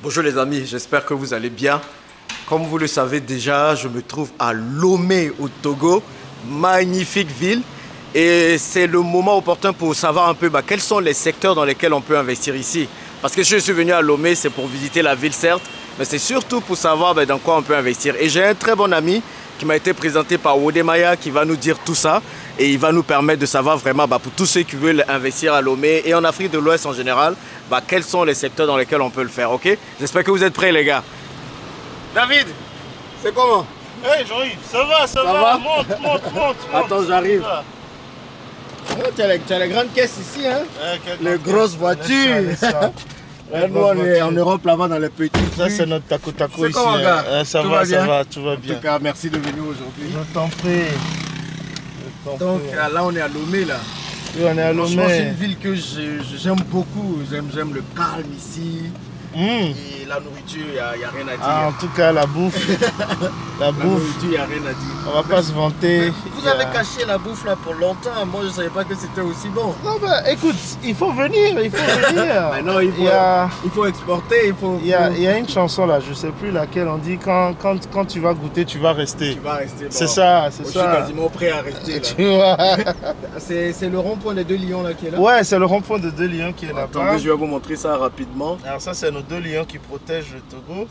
Bonjour les amis, j'espère que vous allez bien. Comme vous le savez déjà, je me trouve à Lomé au Togo, magnifique ville. Et c'est le moment opportun pour savoir un peu quels sont les secteurs dans lesquels on peut investir ici. Parce que je suis venu à Lomé, c'est pour visiter la ville certes, mais c'est surtout pour savoir dans quoi on peut investir. Et j'ai un très bon ami qui m'a été présenté par Wodemaya qui va nous dire tout ça. Et il va nous permettre de savoir vraiment pour tous ceux qui veulent investir à Lomé et en Afrique de l'Ouest en général, quels sont les secteurs dans lesquels on peut le faire, ok? J'espère que vous êtes prêts les gars. David, c'est comment? Hey Jean-Yves, ça va, monte. Attends, j'arrive. Oh, tu as les grandes caisses ici, hein? Les grosses voitures. Nous, on est en Europe là-bas dans les petits. Ça, c'est notre taco ici. Comment, gars? Ça va bien. En tout cas, merci de venir aujourd'hui. Je t'en prie. Donc là, on est à Lomé là. Oui, on est à Lomé. C'est une ville que j'aime beaucoup. J'aime le calme ici. Et la nourriture, il n'y a rien à dire. Ah, en tout cas, la bouffe. la nourriture, il n'y a rien à dire. On va pas se vanter. Vous avez caché la bouffe là pour longtemps. Moi, je ne savais pas que c'était aussi bon. Non, écoute, il faut venir. Non, il faut exporter. Il y a une chanson là, je ne sais plus laquelle, on dit quand tu vas goûter, tu vas rester. Tu vas rester. Bon. C'est ça. Je suis quasiment prêt à rester. Tu vois. C'est le rond-point des 2 lions là qui est là. Ouais, c'est le rond-point de 2 lions qui est là-bas. Attendez, je vais vous montrer ça rapidement. Alors ça, c'est nos 2 lions qui protègent le Togo.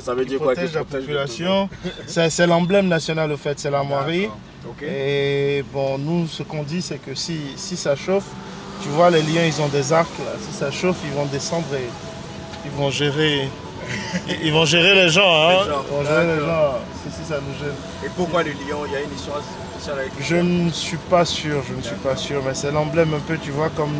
Ça veut dire quoi? Protège la population. C'est l'emblème national au fait, c'est l'armoirie. Okay. Et bon, nous, ce qu'on dit, c'est que si ça chauffe, tu vois, les lions, ils ont des arcs. Là. Si ça chauffe, ils vont descendre et ils vont gérer. Ils vont gérer les gens, hein. Ils vont gérer les gens. Si ça nous gêne. Et pourquoi les lions? Il y a une histoire spéciale avec les Je ne suis pas sûr, mais c'est l'emblème un peu, tu vois, comme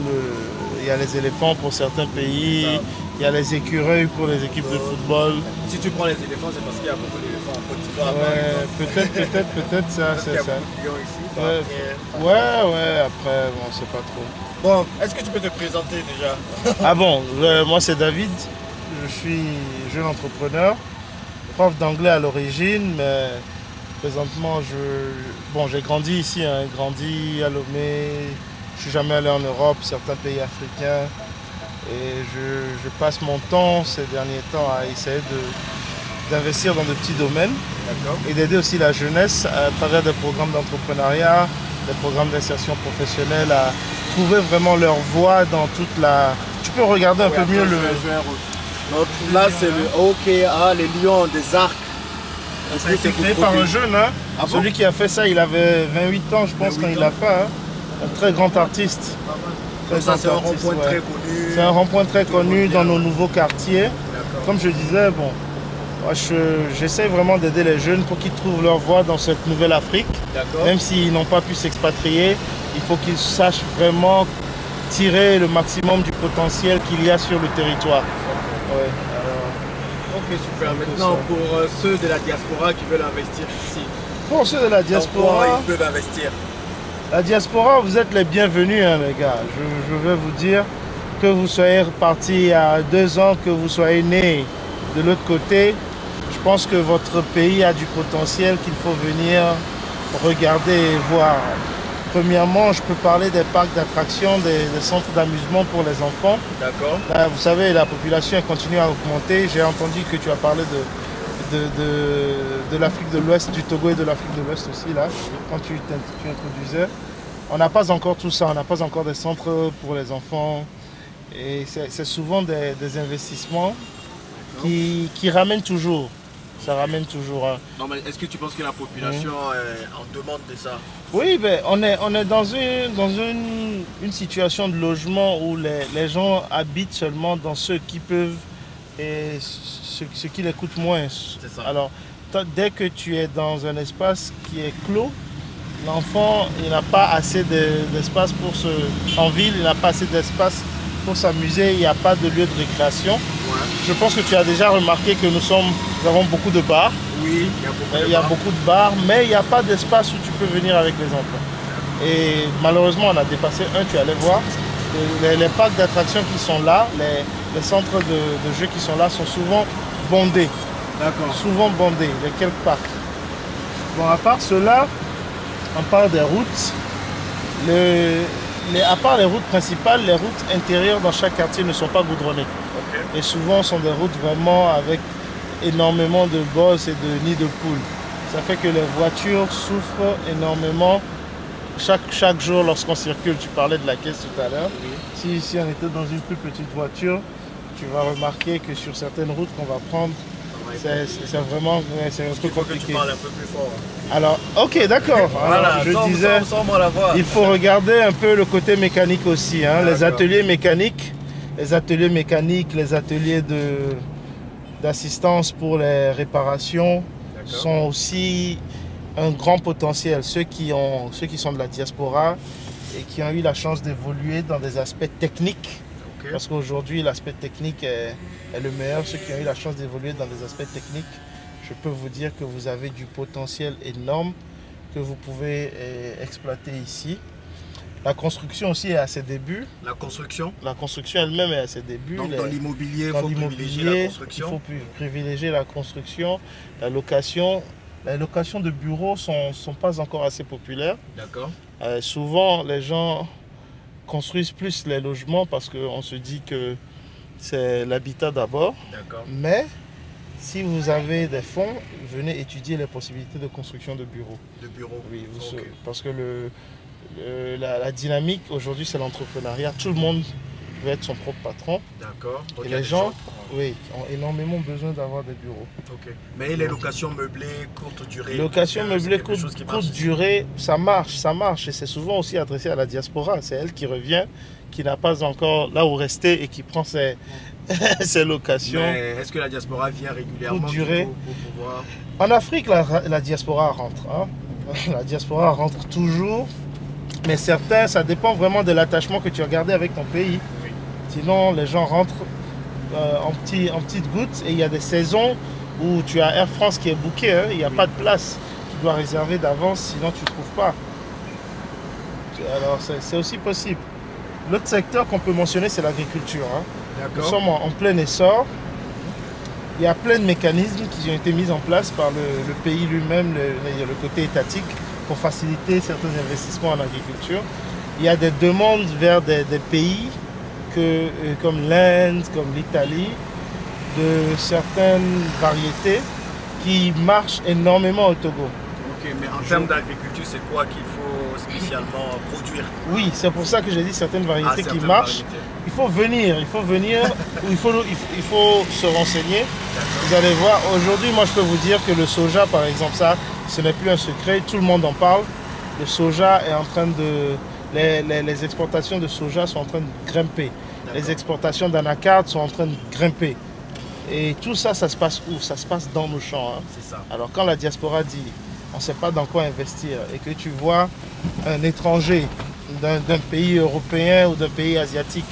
il y a les éléphants pour certains pays, il y a les écureuils pour les équipes de football. Si tu prends les éléphants, c'est parce qu'il y a beaucoup d'éléphants en Côte d'Ivoire. Ouais, peut-être ça, c'est ça. Il y a beaucoup de lions ici. Ouais, après, bon, c'est pas trop. Bon, est-ce que tu peux te présenter déjà? Ah bon, moi c'est David, je suis jeune entrepreneur, prof d'anglais à l'origine, mais présentement, j'ai grandi ici, grandi à Lomé, je suis jamais allé en Europe, certains pays africains, et je passe mon temps ces derniers temps à essayer d'investir dans de petits domaines et d'aider aussi la jeunesse à travers des programmes d'entrepreneuriat, des programmes d'insertion professionnelle à trouver vraiment leur voie dans toute la... Tu peux regarder un peu mieux le... Donc là, c'est le OKA, les lions des arcs. Ça a été créé par un jeune, hein. Celui qui a fait ça, il avait 28 ans, je pense, quand il l'a fait. Hein. Un très grand artiste. Ça, c'est un rond-point très connu. C'est un rond-point très connu dans nos nouveaux quartiers. Comme je disais, bon, moi, j'essaie vraiment d'aider les jeunes pour qu'ils trouvent leur voie dans cette nouvelle Afrique. Même s'ils n'ont pas pu s'expatrier, il faut qu'ils sachent vraiment tirer le maximum du potentiel qu'il y a sur le territoire. Ouais. Ok, super. Maintenant, pour ceux de la diaspora qui veulent investir ici. Pour ceux de la diaspora, ils peuvent investir. La diaspora, vous êtes les bienvenus, hein, les gars. Je veux vous dire que vous soyez repartis il y a 2 ans, que vous soyez nés de l'autre côté. Je pense que votre pays a du potentiel qu'il faut venir regarder et voir. Premièrement, je peux parler des parcs d'attractions, des centres d'amusement pour les enfants. D'accord. Vous savez, la population continue à augmenter. J'ai entendu que tu as parlé de l'Afrique de l'Ouest, du Togo et de l'Afrique de l'Ouest aussi, là, quand tu introduisais. On n'a pas encore tout ça, on n'a pas encore des centres pour les enfants. Et c'est souvent des investissements qui ramènent toujours. Ça ramène toujours. Hein. Non, mais est-ce que tu penses que la population en demande de ça? Oui, on est dans une situation de logement où les gens habitent seulement dans ceux qui peuvent et ce qui les coûte moins. C'est ça. Alors, dès que tu es dans un espace qui est clos, l'enfant n'a pas assez d'espace pour en ville, il n'a pas assez d'espace pour s'amuser, il n'y a pas de lieu de récréation. Ouais. Je pense que tu as déjà remarqué que nous avons beaucoup de bars. Oui, il y a beaucoup de bars, mais il n'y a pas d'espace où tu peux venir avec les enfants. Et malheureusement, on a dépassé tu allais voir, les parcs d'attractions qui sont là, les centres de jeux qui sont là sont souvent bondés. D'accord. Souvent bondés, les quelques parcs. Bon, à part cela, on parle des routes. À part les routes principales, les routes intérieures dans chaque quartier ne sont pas goudronnées. Et souvent, ce sont des routes vraiment avec énormément de bosses et de nids de poules. Ça fait que les voitures souffrent énormément chaque jour lorsqu'on circule. Tu parlais de la caisse tout à l'heure. Oui. Si on était dans une plus petite voiture, tu vas remarquer que sur certaines routes qu'on va prendre, c'est vraiment un peu compliqué. Que tu parles un peu plus fort. Alors, ok, d'accord. Voilà, je disais, il faut regarder un peu le côté mécanique aussi. Hein, les ateliers mécaniques, les ateliers d'assistance pour les réparations sont aussi un grand potentiel. Ceux qui sont de la diaspora et qui ont eu la chance d'évoluer dans des aspects techniques. Parce qu'aujourd'hui, l'aspect technique est le meilleur. Ceux qui ont eu la chance d'évoluer dans des aspects techniques, je peux vous dire que vous avez du potentiel énorme que vous pouvez exploiter ici. La construction aussi est à ses débuts. La construction elle-même est à ses débuts. Donc dans l'immobilier, il faut privilégier la construction. Il faut privilégier la construction, la location. Les locations de bureaux ne sont pas encore assez populaires. D'accord. Souvent, les gens construisent plus les logements parce qu'on se dit que c'est l'habitat d'abord. Mais si vous avez des fonds, venez étudier les possibilités de construction de bureaux. De bureaux. Oui, parce que la dynamique aujourd'hui, c'est l'entrepreneuriat. Tout le monde veut être son propre patron. D'accord. Et les gens, oui, ont énormément besoin d'avoir des bureaux. Mais les locations meublées, courte durée. Locations meublées, courte durée, ça marche. Et c'est souvent aussi adressé à la diaspora. C'est elle qui revient, qui n'a pas encore là où rester et qui prend ses locations. Mais est-ce que la diaspora vient régulièrement courte durée pour pouvoir... En Afrique, la diaspora rentre. Hein. La diaspora rentre toujours. Mais certains, ça dépend vraiment de l'attachement que tu as gardé avec ton pays. Oui. Sinon, les gens rentrent en petites gouttes. Et il y a des saisons où tu as Air France qui est booké. Hein, il n'y a pas de place. Tu dois réserver d'avance, sinon tu ne trouves pas. Alors, c'est aussi possible. L'autre secteur qu'on peut mentionner, c'est l'agriculture. Hein. Nous sommes en plein essor. Il y a plein de mécanismes qui ont été mis en place par le pays lui-même, le côté étatique, pour faciliter certains investissements en agriculture. Il y a des demandes vers des pays comme l'Inde, comme l'Italie, de certaines variétés qui marchent énormément au Togo. Ok, mais en termes d'agriculture, c'est quoi qu'il faut spécialement produire? Oui, c'est pour ça que j'ai dit certaines variétés qui marchent. Il faut venir, il faut se renseigner. Vous allez voir, aujourd'hui, moi je peux vous dire que le soja, par exemple, ça, ce n'est plus un secret, tout le monde en parle. Le soja est en train de... Les exportations de soja sont en train de grimper. Les exportations d'anacarde sont en train de grimper. Et tout ça, ça se passe où? Ça se passe dans nos champs. Hein. C'est ça. Alors quand la diaspora dit, on ne sait pas dans quoi investir, et que tu vois un étranger d'un pays européen ou d'un pays asiatique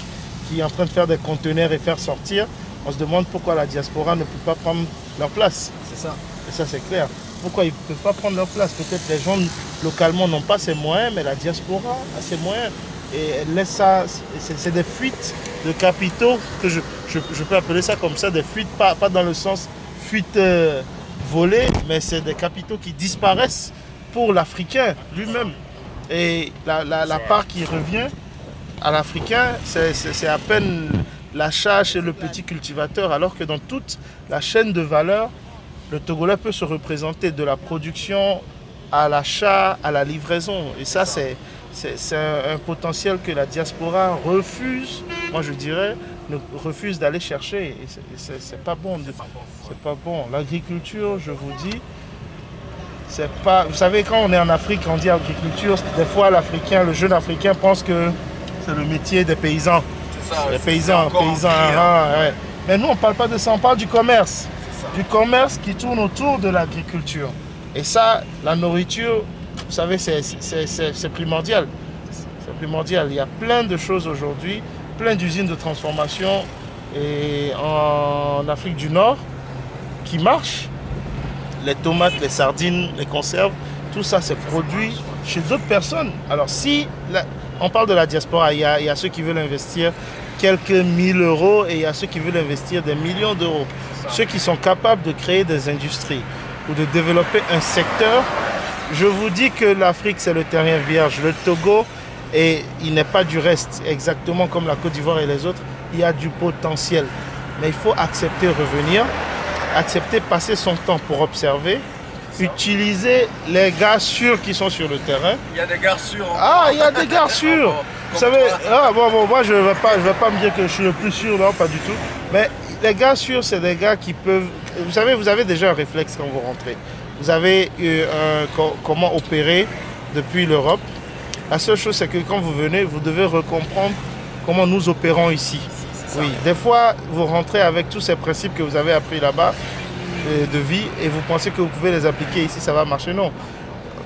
qui est en train de faire des conteneurs et faire sortir, on se demande pourquoi la diaspora ne peut pas prendre leur place. C'est ça. Et ça, c'est clair. Pourquoi ils ne peuvent pas prendre leur place? Peut-être les gens localement n'ont pas ces moyens, mais la diaspora a ces moyens. Et elle laisse ça, c'est des fuites de capitaux, que je peux appeler ça comme ça, des fuites, pas dans le sens fuite volée, mais c'est des capitaux qui disparaissent pour l'Africain lui-même. Et la part qui revient à l'Africain, c'est à peine l'achat chez le petit cultivateur, alors que dans toute la chaîne de valeur, le Togolais peut se représenter de la production à l'achat, à la livraison. Et ça, c'est un potentiel que la diaspora refuse, moi je dirais, refuse d'aller chercher. Et c'est pas bon. C'est pas bon. L'agriculture, je vous dis, c'est pas... Vous savez, quand on est en Afrique, on dit agriculture, des fois l'Africain, le jeune Africain pense que c'est le métier des paysans. C'est ça. Les paysans. Ouais. Mais nous, on ne parle pas de ça, on parle du commerce. Du commerce qui tourne autour de l'agriculture. Et ça, la nourriture, vous savez, c'est primordial. C'est primordial. Il y a plein de choses aujourd'hui, plein d'usines de transformation et en Afrique du Nord qui marchent. Les tomates, les sardines, les conserves, tout ça, c'est produit chez d'autres personnes. Alors, si on parle de la diaspora, il y a ceux qui veulent investir quelques 1000 euros et il y a ceux qui veulent investir des millions d'euros. Ceux qui sont capables de créer des industries ou de développer un secteur. Je vous dis que l'Afrique, c'est le terrain vierge. Le Togo, et il n'est pas du reste, exactement comme la Côte d'Ivoire et les autres. Il y a du potentiel. Mais il faut accepter revenir, accepter passer son temps pour observer, utiliser les gars sûrs qui sont sur le terrain. Il y a des gars sûrs. Ah, il y a des gars sûrs. Vous savez, moi je ne vais pas me dire que je suis le plus sûr, non, pas du tout. Mais les gars sûrs, c'est des gars qui peuvent... Vous savez, vous avez déjà un réflexe quand vous rentrez. Vous avez comment opérer depuis l'Europe. La seule chose, c'est que quand vous venez, vous devez recomprendre comment nous opérons ici. Oui, des fois, vous rentrez avec tous ces principes que vous avez appris là-bas de vie et vous pensez que vous pouvez les appliquer ici, ça va marcher. Non.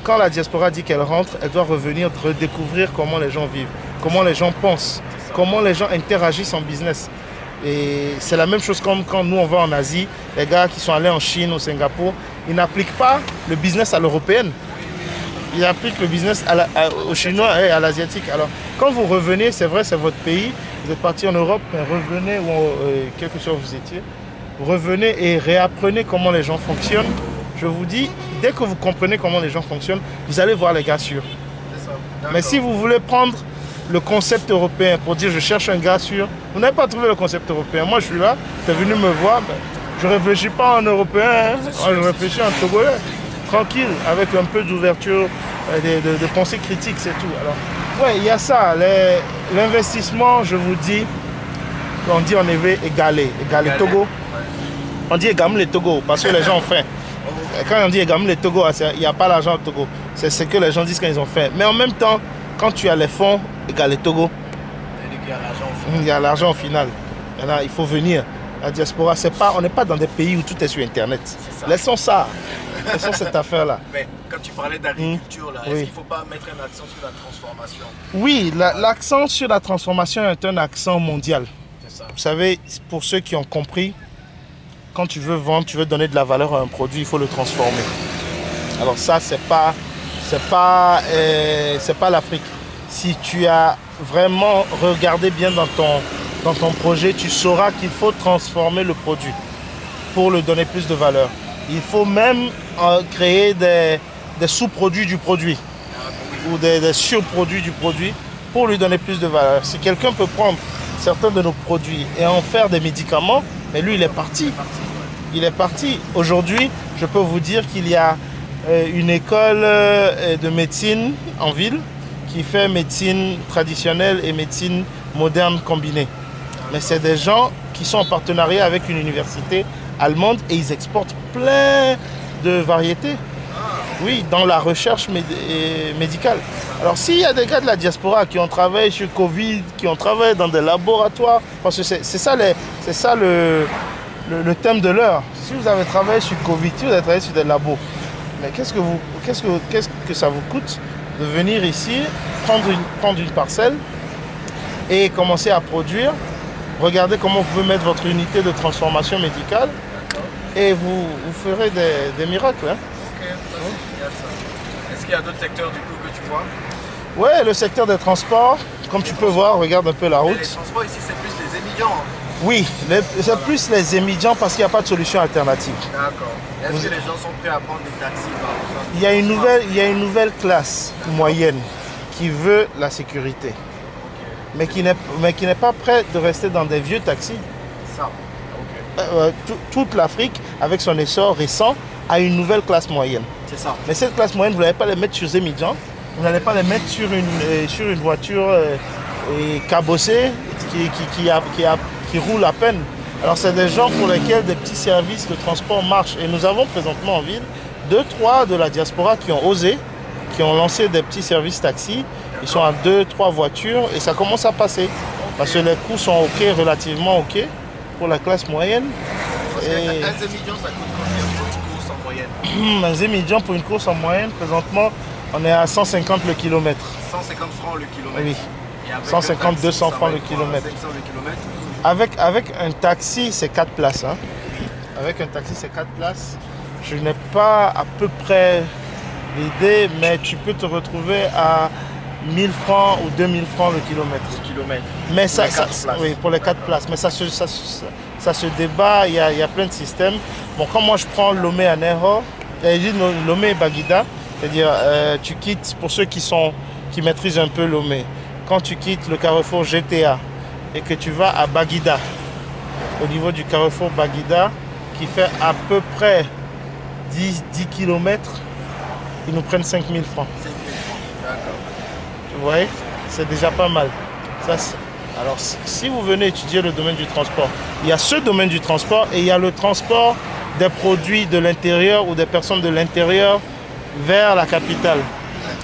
Quand la diaspora dit qu'elle rentre, elle doit revenir redécouvrir comment les gens vivent, comment les gens pensent, comment les gens interagissent en business. Et c'est la même chose comme quand nous on va en Asie, les gars qui sont allés en Chine, au Singapour, ils n'appliquent pas le business à l'européenne. Ils appliquent le business aux Chinois et à l'Asiatique. Alors, quand vous revenez, c'est vrai, c'est votre pays, vous êtes parti en Europe, mais revenez, quel que soit où vous étiez, revenez et réapprenez comment les gens fonctionnent. Je vous dis, dès que vous comprenez comment les gens fonctionnent, vous allez voir les gars sûrs. Mais si vous voulez prendre le concept européen pour dire je cherche un gars sûr, vous n'avez pas trouvé le concept européen. Moi je suis là, tu es venu me voir, ben, je ne réfléchis pas en européen, hein. Je réfléchis en togolais, tranquille, avec un peu d'ouverture, de pensée critique, c'est tout. Alors, ouais, il y a ça, l'investissement, je vous dis, on dit en égalé Togo, on dit également les Togo, parce que les gens ont faim. Quand on dit également les Togo, il n'y a pas l'argent au Togo, c'est ce que les gens disent quand ils ont faim. Mais en même temps, quand tu as les fonds, égale les Togo, il y a l'argent au final. Maintenant, il faut venir. La diaspora, on n'est pas dans des pays où tout est sur Internet. Laissons ça. Laissons cette affaire-là. Mais quand tu parlais d'agriculture, est-ce qu'il ne faut pas mettre un accent sur la transformation? Oui, l'accent sur la transformation est un accent mondial. Vous savez, pour ceux qui ont compris, quand tu veux vendre, tu veux donner de la valeur à un produit, il faut le transformer. Alors ça, c'est pas l'Afrique. Si tu as vraiment regardé bien dans ton projet, tu sauras qu'il faut transformer le produit pour lui donner plus de valeur. Il faut même créer des sous-produits du produit ou des surproduits du produit pour lui donner plus de valeur. Si quelqu'un peut prendre certains de nos produits et en faire des médicaments, mais lui, il est parti. Il est parti. Aujourd'hui, je peux vous dire qu'il y a une école de médecine en ville qui fait médecine traditionnelle et médecine moderne combinée. Mais c'est des gens qui sont en partenariat avec une université allemande et ils exportent plein de variétés. Oui, dans la recherche médicale. Alors s'il y a des gars de la diaspora qui ont travaillé sur Covid, qui ont travaillé dans des laboratoires, parce que c'est ça le thème de l'heure. Si vous avez travaillé sur Covid, si vous avez travaillé sur des labos, mais qu'est-ce que ça vous coûte de venir ici, prendre une parcelle et commencer à produire, regardez comment vous pouvez mettre votre unité de transformation médicale et vous ferez des miracles. Hein. Est-ce qu'il y a d'autres secteurs du coup que tu vois? Ouais, le secteur des transports, comme tu peux voir, regarde un peu la route. Mais les transports ici, c'est plus les émigrants. Oui, c'est plus les émigrants parce qu'il n'y a pas de solution alternative. D'accord. Est-ce que les gens sont prêts à prendre des taxis par exemple? Il y a une nouvelle classe moyenne qui veut la sécurité, mais qui n'est pas prête de rester dans des vieux taxis. Ça. Toute l'Afrique, avec son essor récent, a une nouvelle classe moyenne. C'est ça. Mais cette classe moyenne, vous n'allez pas les mettre sur Zemidjan, vous n'allez pas les mettre sur une voiture cabossée qui roule à peine. Alors c'est des gens pour lesquels des petits services de transport marchent. Et nous avons présentement en ville 2-3 de la diaspora qui ont osé, qui ont lancé des petits services taxi. Ils sont à 2-3 voitures et ça commence à passer. Parce que les coûts sont OK, relativement OK pour la classe moyenne. Un Zemidjan, ça coûte combien pour une course en moyenne? Un Zemidjan pour une course en moyenne, présentement, on est à 150 le kilomètre. 150 francs le kilomètre? Oui. 150-200 francs le kilomètre. Avec un taxi, c'est 4 places. Hein. Avec un taxi, c'est 4 places. Je n'ai pas à peu près l'idée, mais tu peux te retrouver à 1000 francs ou 2000 francs le kilomètre. Mais ça, oui, pour les 4 places. Mais ça se débat, il y a plein de systèmes. Bon, quand moi je prends Lomé à Nero, Lomé et Baguida, c'est-à-dire tu quittes, pour ceux qui maîtrisent un peu Lomé, quand tu quittes le carrefour GTA et que tu vas à Baguida, au niveau du carrefour Baguida, qui fait à peu près 10 km, ils nous prennent 5 000 francs. 5 000 francs, d'accord. Vous voyez, c'est déjà pas mal. Ça, alors, si vous venez étudier le domaine du transport, il y a ce domaine du transport et il y a le transport des produits de l'intérieur ou des personnes de l'intérieur vers la capitale,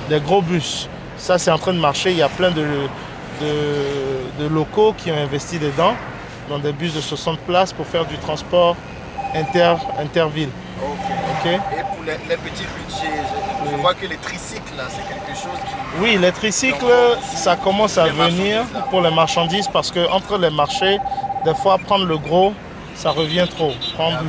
des gros bus. Ça, c'est en train de marcher. Il y a plein de locaux qui ont investi dedans, dans des bus de 60 places pour faire du transport interville. Ok. Et pour les petits budgets, je vois que les tricycles, là, c'est quelque chose qui... Oui, les tricycles, ça commence à venir pour les marchandises parce qu'entre les marchés, des fois, prendre le gros, ça revient trop. Prendre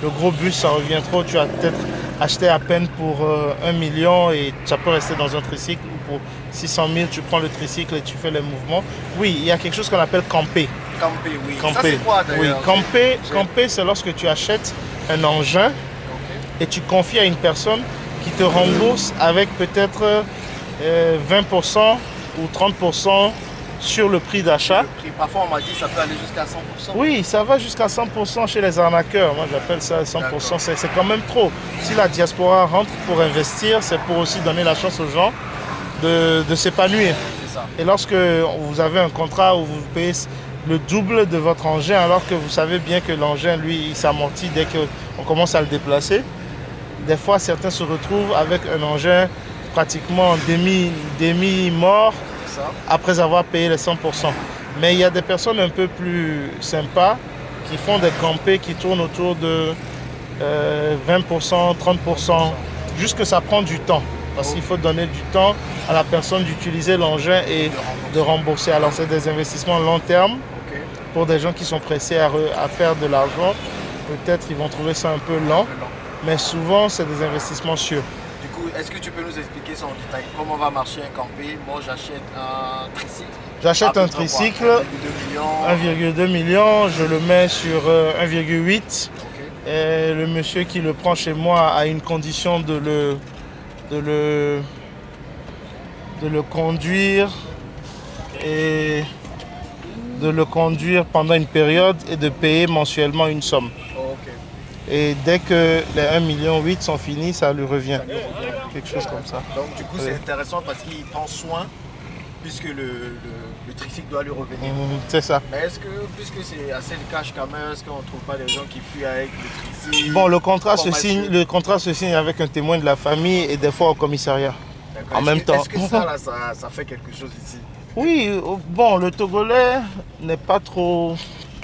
le gros bus, ça revient trop. Tu as peut-être acheté à peine pour 1 million et ça peut rester dans un tricycle. Ou pour 600 000, tu prends le tricycle et tu fais les mouvements. Oui, il y a quelque chose qu'on appelle camper. Camper, oui. Camper. Ça, c'est quoi d'ailleurs? Oui, camper, c'est lorsque tu achètes un engin et tu confies à une personne qui te rembourse avec peut-être 20% ou 30% sur le prix d'achat. Parfois, on m'a dit que ça peut aller jusqu'à 100%. Oui, ça va jusqu'à 100% chez les arnaqueurs. Moi, j'appelle ça 100%. C'est quand même trop. Si la diaspora rentre pour investir, c'est pour aussi donner la chance aux gens de s'épanouir. Et lorsque vous avez un contrat où vous payez le double de votre engin, alors que vous savez bien que l'engin, lui, il s'amortit dès qu'on commence à le déplacer, des fois, certains se retrouvent avec un engin pratiquement demi-mort après avoir payé les 100%. Mais il y a des personnes un peu plus sympas qui font des campés qui tournent autour de 20%, 30%, juste que ça prend du temps. Parce qu'il faut donner du temps à la personne d'utiliser l'engin et de rembourser. Alors c'est des investissements long terme pour des gens qui sont pressés à faire de l'argent. Peut-être ils vont trouver ça un peu lent, mais souvent c'est des investissements sûrs. Du coup, est-ce que tu peux nous expliquer ça en détail? Comment va marcher un campé? Moi, j'achète un tricycle. J'achète un tricycle, 1,2 million, je le mets sur 1,8. Et le monsieur qui le prend chez moi a une condition de le conduire et de le conduire pendant une période et de payer mensuellement une somme. Et dès que les 1,8 million sont finis, ça lui revient. Quelque chose comme ça. Donc du coup, c'est intéressant parce qu'il prend soin puisque le tricycle doit lui revenir. C'est ça. Mais est-ce que, puisque c'est assez le cash quand même, est-ce qu'on ne trouve pas des gens qui fuient avec le tricycle? Bon, le contrat se signe avec un témoin de la famille et des fois au commissariat. En même temps. Est-ce que ça, là, ça fait quelque chose ici? Oui, bon, le Togolais n'est pas trop...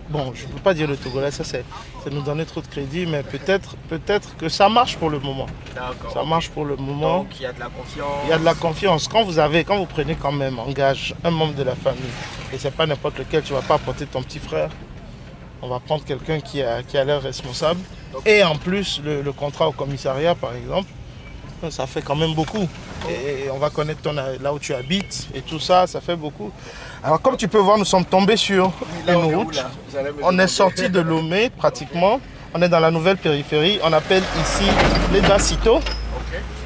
Bon, je ne peux pas dire le Togolais, ça c'est nous donner trop de crédit, mais peut-être que ça marche pour le moment. D'accord. Ça marche pour le moment. Donc il y a de la confiance. Il y a de la confiance. Quand vous prenez quand même en gage un membre de la famille, et c'est pas n'importe lequel, tu ne vas pas apporter ton petit frère. On va prendre quelqu'un qui a l'air responsable. Et en plus, le contrat au commissariat, par exemple, ça fait quand même beaucoup. Et on va connaître là où tu habites et tout ça, ça fait beaucoup. Alors comme tu peux voir, nous sommes tombés sur une route. On est sorti de Lomé pratiquement. On est dans la nouvelle périphérie. On appelle ici Ledba Cito.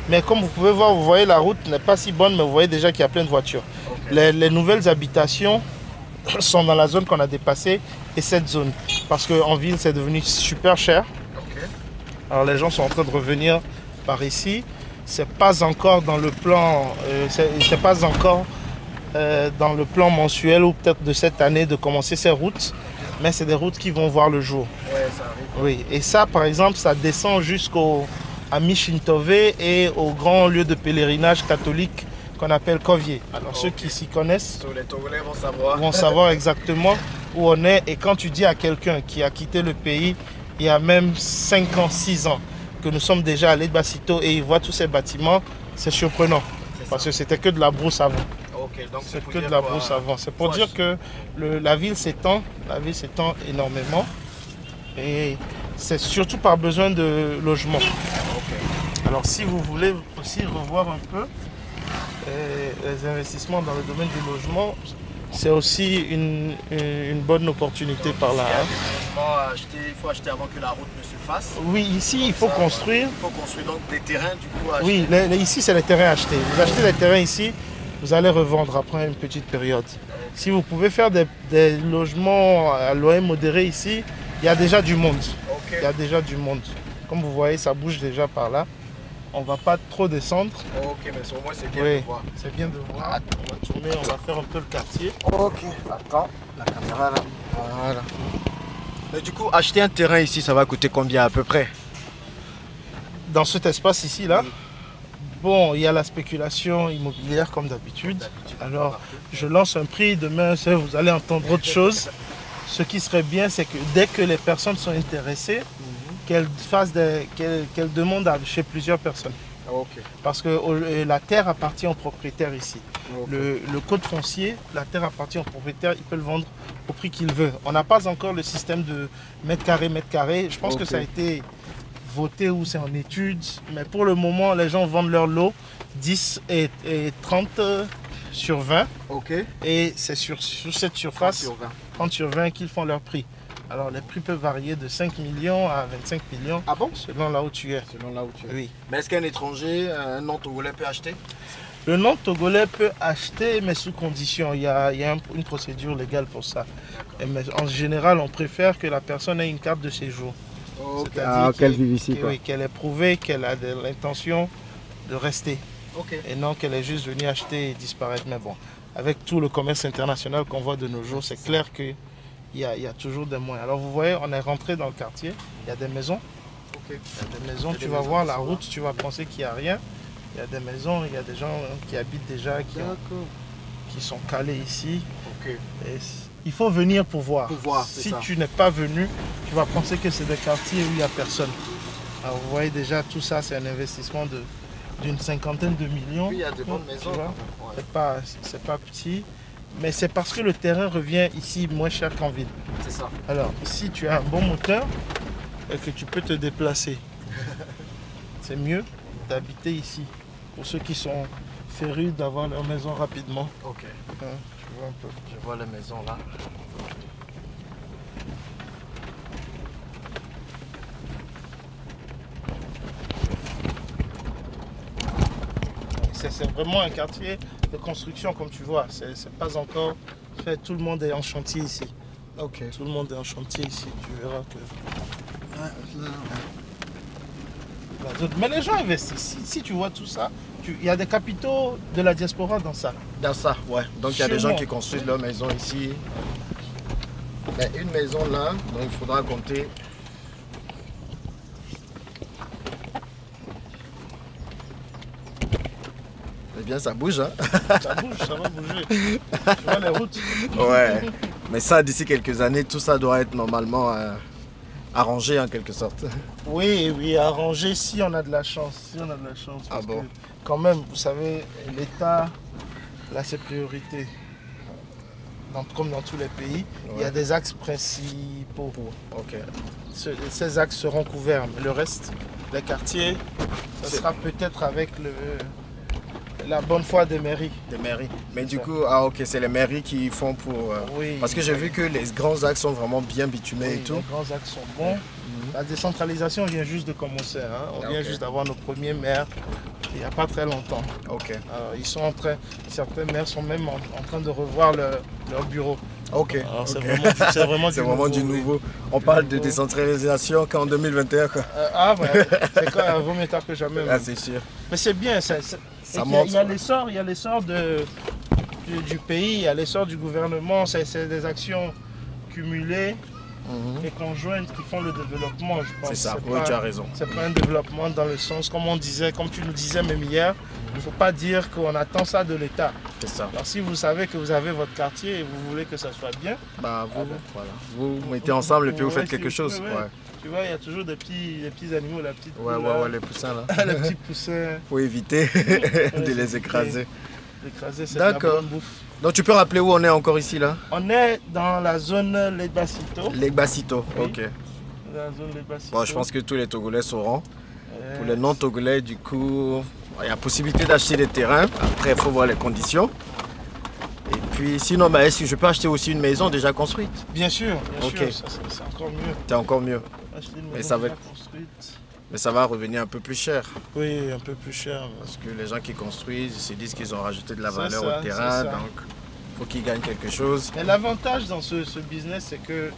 Mais comme vous pouvez voir, vous voyez la route n'est pas si bonne, mais vous voyez déjà qu'il y a plein de voitures. Les nouvelles habitations sont dans la zone qu'on a dépassée et cette zone. Parce qu'en ville, c'est devenu super cher. Alors les gens sont en train de revenir par ici. C'est pas encore dans le plan, dans le plan mensuel ou peut-être de cette année de commencer ces routes, mais c'est des routes qui vont voir le jour. Ouais, ça arrive. Oui, et ça par exemple, ça descend jusqu'à Michintove et au grand lieu de pèlerinage catholique qu'on appelle Kovier. Alors ceux qui s'y connaissent les Togolais vont savoir exactement où on est. Et quand tu dis à quelqu'un qui a quitté le pays il y a même 5 ans, 6 ans, que nous sommes déjà à Ledba Cito et ils voient tous ces bâtiments, c'est surprenant. Parce que c'était que de la brousse avant. C'est que de la brousse avant. C'est pour dire que la ville s'étend énormément. Et c'est surtout par besoin de logement. Alors si vous voulez aussi revoir un peu les investissements dans le domaine du logement, c'est aussi une bonne opportunité par là. Il faut acheter avant que la route ne se fasse. Oui, ici il faut construire. Il faut construire donc des terrains du coup à acheter. Oui, ici c'est les terrains achetés. Vous achetez les terrains ici, vous allez revendre après une petite période. Si vous pouvez faire des logements à loyer modéré ici, il y a déjà du monde. Ok. Il y a déjà du monde. Comme vous voyez, ça bouge déjà par là. On ne va pas trop descendre. Ok, mais au moins c'est bien Oui, de voir. c'est bien de voir. On va tourner, on va faire un peu le quartier. Ok, attends, la caméra là. Voilà. Mais du coup, acheter un terrain ici, ça va coûter combien à peu près? Dans cet espace ici, là, bon, il y a la spéculation immobilière comme d'habitude. Alors, je lance un prix. Demain, vous allez entendre autre chose. Ce qui serait bien, c'est que dès que les personnes sont intéressées, qu'elles demandent chez plusieurs personnes. Ok. Parce que la terre appartient aux propriétaires ici. Ok. Le code foncier, la terre appartient aux propriétaires, il peut le vendre au prix qu'il veut. On n'a pas encore le système de mètre carré. Je pense que ça a été voté ou c'est en étude. Mais pour le moment, les gens vendent leur lot 10 et 30 sur 20. Ok. Et c'est sur cette surface, 30 sur 20. 30 sur 20 qu'ils font leur prix. Alors les prix peuvent varier de 5 millions à 25 millions. Ah bon? Selon là où tu es. Selon là où tu es. Oui. Mais est-ce qu'un étranger, un non-togolais peut acheter? Le non-togolais peut acheter, mais sous condition. Il y a une procédure légale pour ça. Mais en général, on préfère que la personne ait une carte de séjour. Ok. C'est-à-dire qu'elle vive ici, quoi. oui, qu'elle ait prouvé qu'elle a l'intention de rester. Ok. Et non qu'elle est juste venue acheter et disparaître. Mais bon, avec tout le commerce international qu'on voit de nos jours, c'est clair qu'il y a toujours des moyens. Alors vous voyez, on est rentré dans le quartier, il y a des maisons. Ok. Il y a des maisons, Il y a tu des vas maisons voir qui la sont route, tu vas penser qu'il n'y a rien. Il y a des maisons, il y a des gens qui habitent déjà, qui sont calés ici. Ok. Et il faut venir pour voir. Pour voir, c'est Si ça. tu n'es pas venu, tu vas penser que c'est des quartiers où il n'y a personne. Alors vous voyez déjà, tout ça, c'est un investissement d'une cinquantaine de millions. Oui, il y a de bonnes Tu maisons. vois. Ouais. C'est pas petit, mais c'est parce que le terrain revient ici moins cher qu'en ville. C'est ça. Alors, si tu as un bon moteur et que tu peux te déplacer, c'est mieux d'habiter ici. Pour ceux qui sont férus d'avoir leur maison rapidement. Ok. Hein, tu vois un peu. Je vois la maison là. C'est vraiment un quartier de construction, comme tu vois. C'est pas encore fait. Tout le monde est en chantier ici. Ok. Tout le monde est en chantier ici. Tu verras que. Mais les gens investissent. Si tu vois tout ça, il y a des capitaux de la diaspora dans ça. Dans ça, ouais. Donc il y a des gens Sûrement. qui construisent leur maison ici. Mais une maison là, donc il faudra compter. Eh bien ça bouge, hein. Ça bouge, ça va bouger. Tu vois les routes. Ouais. Mais ça, d'ici quelques années, tout ça doit être normalement arrangé en quelque sorte. Oui, oui, arrangé si on a de la chance. Si on a de la chance. Ah Parce bon? que, quand même, vous savez, l'État, là, c'est priorité. Comme dans tous les pays, il y a Ouais. des axes principaux. Ok. Ces axes seront couverts. Mais le reste, les quartiers, ça C'est- sera peut-être avec la bonne foi des mairies. Des mairies. Mais C'est du ça. coup, ah ok, c'est les mairies qui font pour. Oui. Parce que j'ai vu que les grands axes sont vraiment bien bitumés Oui, et tout. les grands axes sont bons. La décentralisation vient juste de commencer. Hein. On Ah, vient ok. juste d'avoir nos premiers maires il n'y a pas très longtemps. Ok. Alors, ils sont en train, certains maires sont même en train de revoir leur bureau. Ok. Alors, c'est ok. vraiment C'est vraiment du oui. nouveau. On parle de nouveau. décentralisation qu'en 2021 quoi. Ouais, c'est quoi, vaut mieux tard que jamais. Ah, c'est sûr. Mais c'est bien, Ça il montre. y a l'essor du pays, il y a l'essor du gouvernement, c'est des actions cumulées Mhm. et conjointes qui font le développement, je pense. C'est ça, C'est oui, pas- tu as raison. C'est pas un développement dans le sens, comme tu nous disais même hier, il ne faut pas dire qu'on attend ça de l'État. C'est ça. Alors si vous savez que vous avez votre quartier et vous voulez que ça soit bien, Bah, vous, Ah bon. voilà. Vous mettez ensemble et puis vous Ouais, faites quelque chose. ouais. Ouais, tu vois, il y a toujours des petits animaux, la petite ouais, poule, ouais, là, ouais, les poussins là. les petits poussins, Faut éviter de les c'est écraser. d'écraser cette la D'accord. bonne bouffe. Donc tu peux rappeler où on est encore ici là? On est dans la zone Les Bassito. Les Bassito. Oui. Ok. La zone Les Bassito. Bon, je pense que tous les Togolais sauront. Euh, Pour les non-Togolais, du coup, il y a possibilité d'acheter des terrains. Après, il faut voir les conditions. Et puis, sinon, bah, est-ce que je peux acheter aussi une maison déjà construite? Bien sûr, Ok. ça, c'est encore mieux. C'est encore mieux. Acheter une Mais maison ça va déjà être- construite. Mais ça va revenir un peu plus cher. Oui, un peu plus cher. Parce que les gens qui construisent, ils se disent qu'ils ont rajouté de la C'est valeur ça, au terrain. c'est ça. Donc, faut qu'ils gagnent quelque chose. Et l'avantage dans ce business, c'est que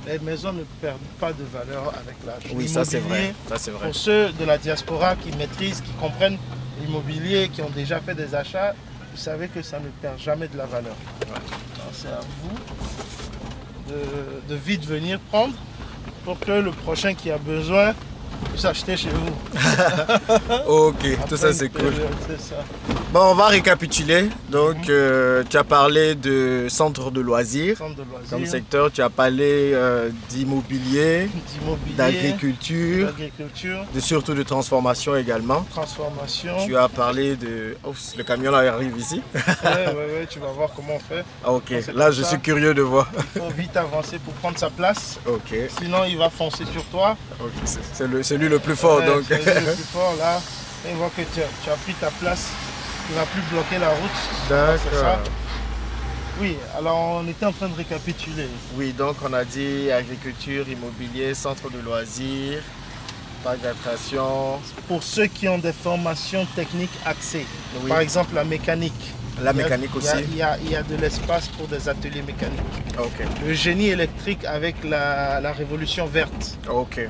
les maisons ne perdent pas de valeur avec l'âge. Oui, ça c'est vrai. Ça, c'est vrai. Pour ceux de la diaspora qui maîtrisent, qui comprennent l'immobilier, qui ont déjà fait des achats, vous savez que ça ne perd jamais de la valeur. Ouais. C'est à vous de vite venir prendre pour que le prochain qui a besoin puisse acheter chez vous. Ok, tout ça c'est cool. Ça. Bon, on va récapituler. Donc, tu as parlé de centre de loisirs. Comme secteur, tu as parlé d'immobilier, d'agriculture, surtout de transformation également. Tu as parlé de... Oh, le camion là arrive ici. Ouais, tu vas voir comment on fait. Ah, ok, là je suis curieux de voir. Il faut vite avancer pour prendre sa place. Ok. Sinon, il va foncer sur toi. Ok, c'est lui le plus fort donc. C'est lui le plus fort là. Et il voit que tu as pris ta place. Tu ne vas plus bloquer la route. D'accord. Oui, alors on était en train de récapituler. Oui, donc on a dit agriculture, immobilier, centre de loisirs, parc d'attractions. Pour ceux qui ont des formations techniques axées, oui. Par exemple la mécanique. La mécanique aussi. Il y a de l'espace pour des ateliers mécaniques. Okay. Le génie électrique avec la révolution verte. Okay.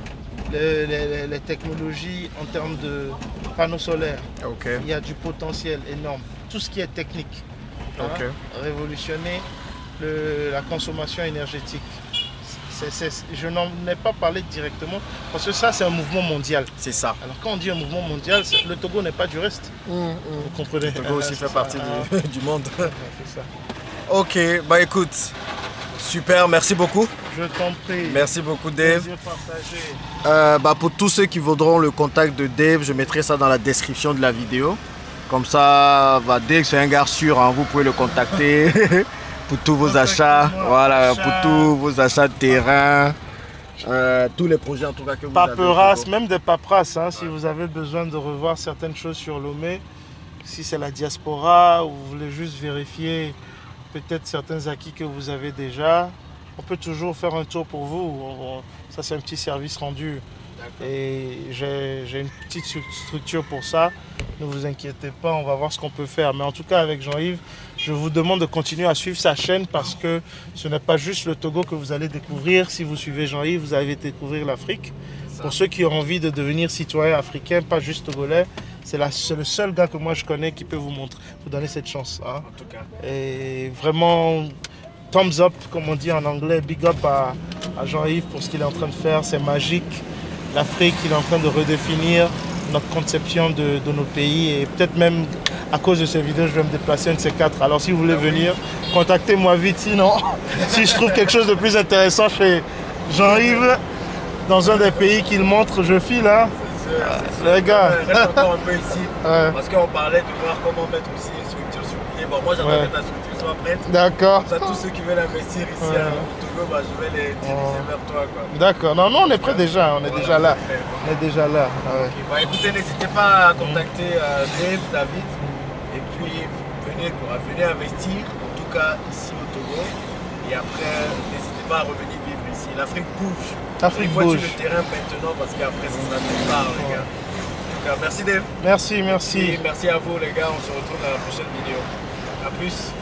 Les technologies en termes de panneaux solaires. Okay. Il y a du potentiel énorme. Tout ce qui est technique. Okay. Révolutionner la consommation énergétique. Je n'en ai pas parlé directement parce que ça c'est un mouvement mondial. C'est ça. Alors quand on dit un mouvement mondial, le Togo n'est pas du reste. Vous comprenez? Le Togo aussi fait partie du monde. C'est ça. Ok, bah écoute, super, merci beaucoup. Je t'en prie. Merci beaucoup Dave. Pour tous ceux qui voudront le contact de Dave, je mettrai ça dans la description de la vidéo. Comme ça, Dave c'est un gars sûr, hein, vous pouvez le contacter pour tous vos achats, voilà, pour tous vos achats de terrain, tous les projets en tout cas que vous avez. Même des paperasses, hein, si vous avez besoin de revoir certaines choses sur Lomé, si c'est la diaspora ou vous voulez juste vérifier peut-être certains acquis que vous avez déjà, on peut toujours faire un tour pour vous. Ça c'est un petit service rendu. Et j'ai une petite structure pour ça. Ne vous inquiétez pas, on va voir ce qu'on peut faire. Mais en tout cas, avec Jean-Yves, je vous demande de continuer à suivre sa chaîne parce que ce n'est pas juste le Togo que vous allez découvrir. Si vous suivez Jean-Yves, vous allez découvrir l'Afrique. Pour ceux qui ont envie de devenir citoyen africain, pas juste togolais, c'est le seul gars que moi je connais qui peut vous donner cette chance. Hein. En tout cas. Et vraiment, thumbs up, comme on dit en anglais, big up à Jean-Yves pour ce qu'il est en train de faire. C'est magique. L'Afrique, il est en train de redéfinir notre conception de nos pays et peut-être même à cause de ces vidéos, je vais me déplacer un de ces quatre. Alors si vous voulez venir, contactez-moi vite. Sinon, si je trouve quelque chose de plus intéressant chez Jean-Yves, dans un des pays qu'il montre, je file. Hein. Les gars. Reste encore un peu ici, parce qu'on parlait de voir comment mettre aussi une structure sur pied. Bon, moi j'attends que ta structure soit prête. D'accord. Ça, tous ceux qui veulent investir ici au Togo, je vais les diriger vers toi. D'accord. Non, on est prêt déjà. On est déjà là. On est déjà là. Okay. Écoutez, n'hésitez pas à contacter Dave, David, et puis venez investir, en tout cas ici au Togo. Et après, n'hésitez pas à revenir vivre ici. L'Afrique bouge. L'Afrique bouge. Il faut sur le terrain maintenant parce qu'après, ça sera trop tard, les gars. En tout cas, merci Dave. Merci. Et merci à vous, les gars. On se retrouve dans la prochaine vidéo. A plus.